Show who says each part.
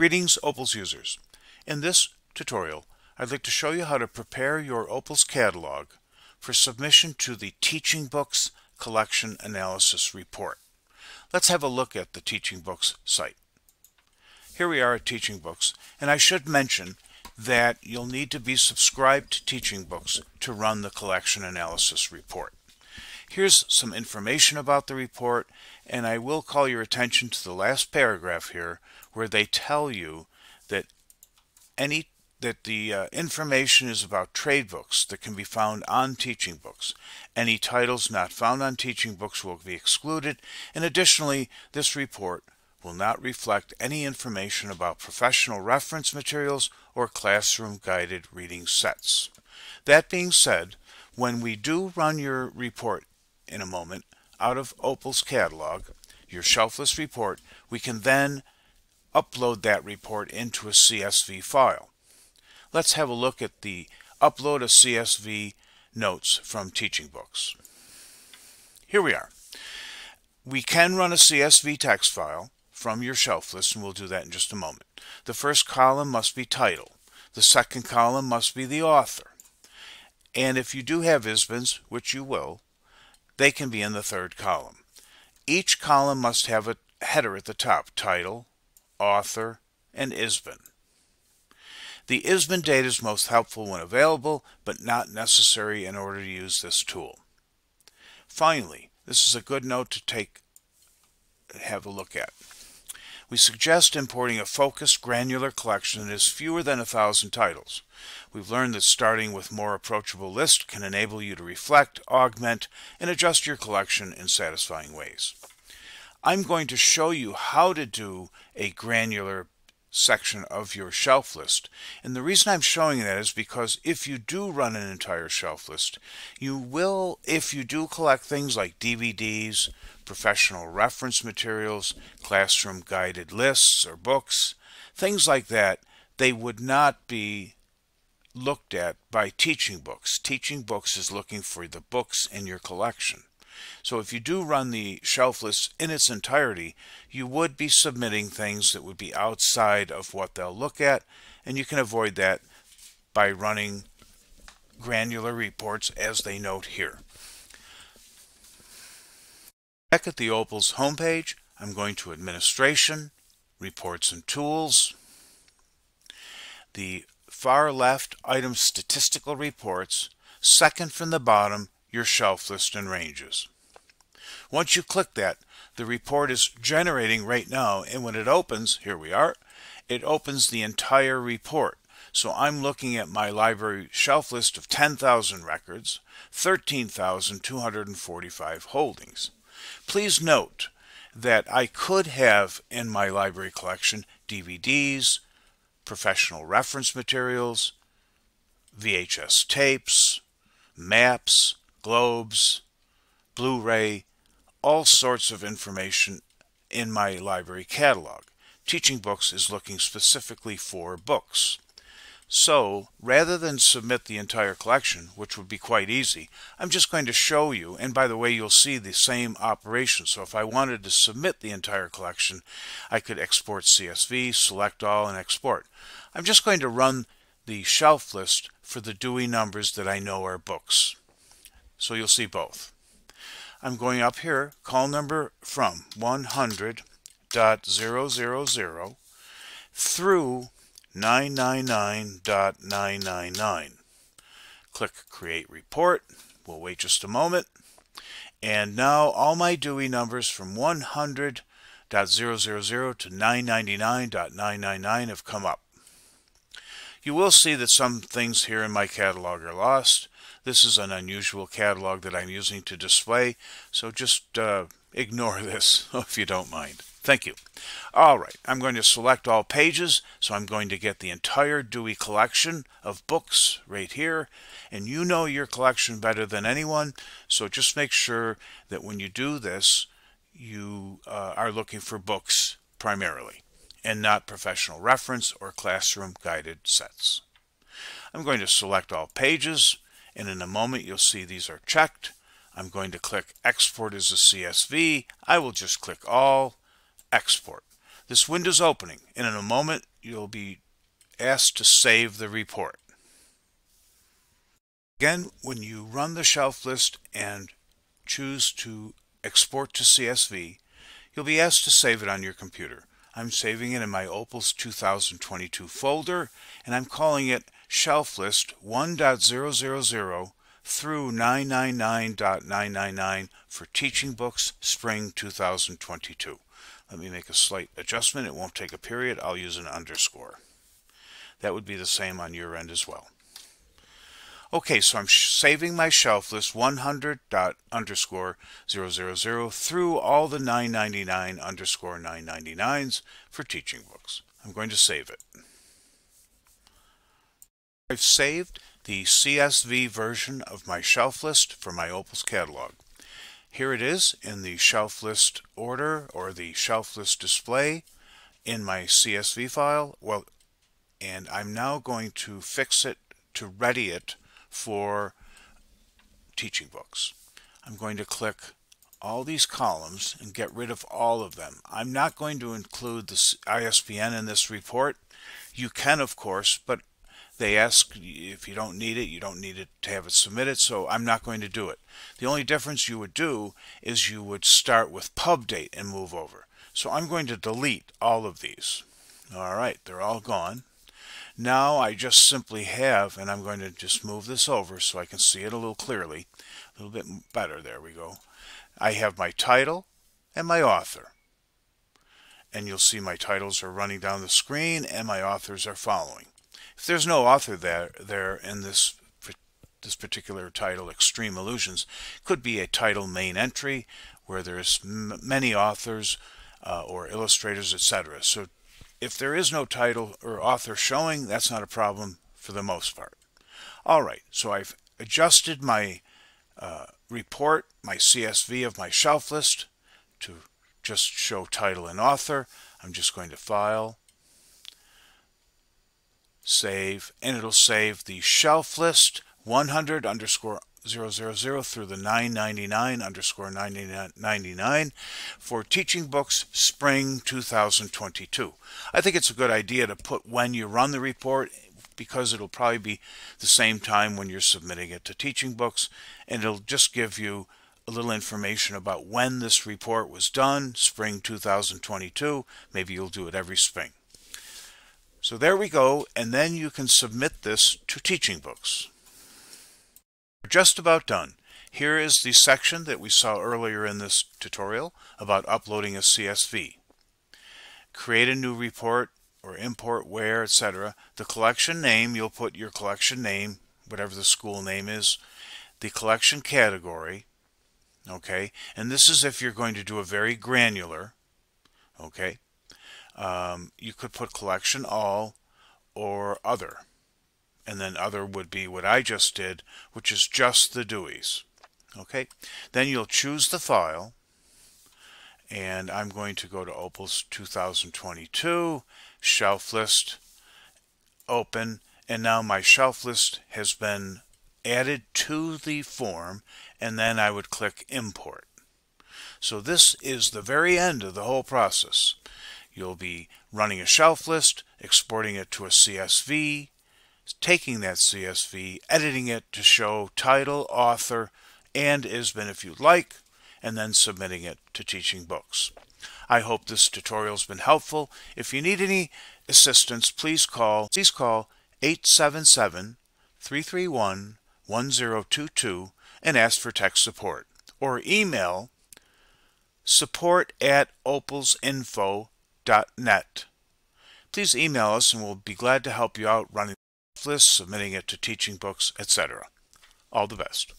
Speaker 1: Greetings, Opals users. In this tutorial, I'd like to show you how to prepare your Opals catalog for submission to the TeachingBooks Collection Analysis Report. Let's have a look at the TeachingBooks site. Here we are at TeachingBooks, and I should mention that you'll need to be subscribed to TeachingBooks to run the Collection Analysis Report. Here's some information about the report, and I will call your attention to the last paragraph here where they tell you that the information is about trade books that can be found on TeachingBooks. Any titles not found on TeachingBooks will be excluded, and additionally, this report will not reflect any information about professional reference materials or classroom guided reading sets. That being said, when we do run your report in a moment out of Opals catalog, your shelf list report, we can then upload that report into a CSV file. Let's have a look at the upload a CSV notes from TeachingBooks. Here we are. We can run a CSV text file from your shelf list, and we'll do that in just a moment. The first column must be title. The second column must be the author. And if you do have ISBNs, which you will, they can be in the third column. Each column must have a header at the top: title, author, and ISBN. The ISBN data is most helpful when available, but not necessary in order to use this tool. Finally, this is a good note to have a look at. We suggest importing a focused, granular collection that is fewer than 1,000 titles. We've learned that starting with more approachable lists can enable you to reflect, augment, and adjust your collection in satisfying ways. I'm going to show you how to do a granular section of your shelf list. And the reason I'm showing that is because if you do run an entire shelf list, you will, if you do collect things like DVDs, professional reference materials, classroom guided lists or books, things like that, they would not be looked at by TeachingBooks. TeachingBooks is looking for the books in your collection. So if you do run the shelf list in its entirety, you would be submitting things that would be outside of what they'll look at, and you can avoid that by running granular reports as they note here. Back at the Opals homepage, I'm going to Administration, Reports and Tools. The far left, Item Statistical Reports. Second from the bottom, your shelf list and ranges. Once you click that, the report is generating right now, and when it opens, here we are, it opens the entire report. So I'm looking at my library shelf list of 10,000 records, 13,245 holdings. Please note that I could have in my library collection DVDs, professional reference materials, VHS tapes, maps, globes, Blu-ray, all sorts of information in my library catalog. TeachingBooks is looking specifically for books. So rather than submit the entire collection, which would be quite easy, I'm just going to show you, and by the way, you'll see the same operation. So if I wanted to submit the entire collection, I could export CSV, select all, and export. I'm just going to run the shelf list for the Dewey numbers that I know are books. So you'll see both. I'm going up here, call number from 100.000 through 999.999. Click Create Report. We'll wait just a moment. And now all my Dewey numbers from 100.000 to 999.999 have come up. You will see that some things here in my catalog are lost. This is an unusual catalog that I'm using to display, so just ignore this if you don't mind. Thank you. All right, I'm going to select all pages, so I'm going to get the entire Dewey collection of books right here, and you know your collection better than anyone, so just make sure that when you do this, you are looking for books primarily, and not professional reference or classroom guided sets. I'm going to select all pages, and in a moment you'll see these are checked. I'm going to click Export as a CSV. I will just click All, Export. This window's opening, and in a moment you'll be asked to save the report. Again, when you run the shelf list and choose to export to CSV, you'll be asked to save it on your computer. I'm saving it in my Opals 2022 folder, and I'm calling it Shelf List 1.000 through 999.999 for TeachingBooks Spring 2022. Let me make a slight adjustment. It won't take a period. I'll use an underscore. That would be the same on your end as well. Okay, so I'm saving my shelf list 100._000 through all the 999_999s for TeachingBooks. I'm going to save it. I've saved the CSV version of my shelf list for my Opals catalog. Here it is in the shelf list order or the shelf list display in my CSV file. Well, and I'm now going to fix it to ready it for TeachingBooks. I'm going to click all these columns and get rid of all of them. I'm not going to include the ISBN in this report. You can, of course, but they ask if you don't need it, you don't need it to have it submitted, so I'm not going to do it. The only difference you would do is you would start with pub date and move over. So I'm going to delete all of these. All right, they're all gone. Now I just simply have, and I'm going to just move this over so I can see it a little clearly, a little bit better. There we go. I have my title and my author. And you'll see my titles are running down the screen and my authors are following. If there's no author there in this particular title, Extreme Illusions, could be a title main entry where there's many authors or illustrators, etc. So if there is no title or author showing, that's not a problem for the most part. All right, so I've adjusted my report, my CSV of my shelf list to just show title and author. I'm just going to File, Save, and it'll save the shelf list 100_000 through the 999_999 for TeachingBooks Spring 2022. I think it's a good idea to put when you run the report because it'll probably be the same time when you're submitting it to TeachingBooks, and it'll just give you a little information about when this report was done, Spring 2022. Maybe you'll do it every spring. So there we go, and then you can submit this to TeachingBooks. We're just about done. Here is the section that we saw earlier in this tutorial about uploading a CSV. Create a new report or import where, etc. The collection name, you'll put your collection name, whatever the school name is, the collection category, okay, and this is if you're going to do a very granular, okay. You could put collection all or other, and then other would be what I just did, which is just the Deweys. Okay, then you'll choose the file, and I'm going to go to Opals 2022, shelf list, open, and now my shelf list has been added to the form, and then I would click import. So this is the very end of the whole process. You'll be running a shelf list, exporting it to a CSV, taking that CSV, editing it to show title, author, and ISBN if you'd like, and then submitting it to TeachingBooks. I hope this tutorial has been helpful. If you need any assistance, please call 877-331-1022 and ask for tech support, or email support@opalsinfo.net. Please email us and we'll be glad to help you out running the list, submitting it to TeachingBooks, etc. All the best.